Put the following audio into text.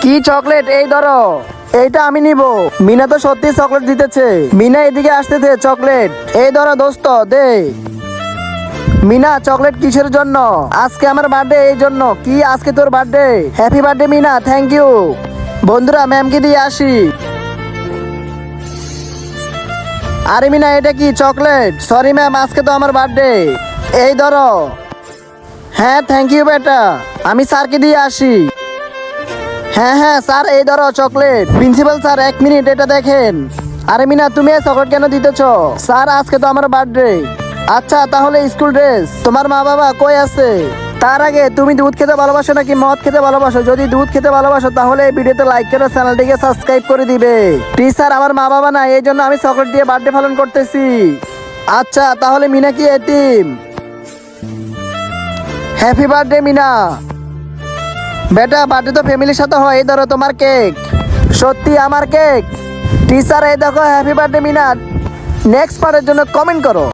কি চকলেট? এই ধরো, এইটা আমি নিব। মিনা তো সত্যি চকলেট দিতেছে। মিনা এদিকে আসতেছে, চকলেট এই ধরো দোস্ত, দে। মিনা, চকলেট কিসের জন্য? আজকে আমার বার্থডে, এই জন্য। কি আজকে তোর birthday? Happy birthday Mina, thank you. বন্ধুরা, ম্যামকে দিয়ে আসি। আরে মিনা, এটা কি চকলেট? সরি ম্যাম, আজকে তো আমার বার্থডে। এই ধরো। হ্যাঁ, থ্যাংক ইউ বেটা। আমি স্যারকে দিয়ে আসি। হ্যাঁ হ্যাঁ স্যার, এই ধরো চকলেট। প্রিন্সিপাল স্যার, এক মিনিট, এটা দেখেন। আরে মিনা, তুমি এই চকলেট কেন দিতেছ? স্যার, আজকে তো আমার বার্থডে। আচ্ছা, তাহলে স্কুল ড্রেস? তোমার মা বাবা কই আছে? তার আগে, তুমি দুধ খেতে ভালোবাসো নাকি মদ খেতে ভালোবাসো? যদি দুধ খেতে ভালোবাসো তাহলে এই ভিডিওতে লাইক করে চ্যানেলটিকে সাবস্ক্রাইব করে দিবে। প্লিজ স্যার, আমার মা বাবা না, এই জন্য আমি চকলেট দিয়ে বার্থডে পালন করতেছি। আচ্ছা, তাহলে মিনা কি এতিম? Happy birthday Mina. বেটা, বার্থডে তো ফ্যামিলির সাথে হয়। এই ধরো তোমার কেক। সত্যি আমার কেক? টিচার, এই দেখো হ্যাপি বার্থডে মিনা। নেক্সট পার্টের জন্য কমেন্ট করো।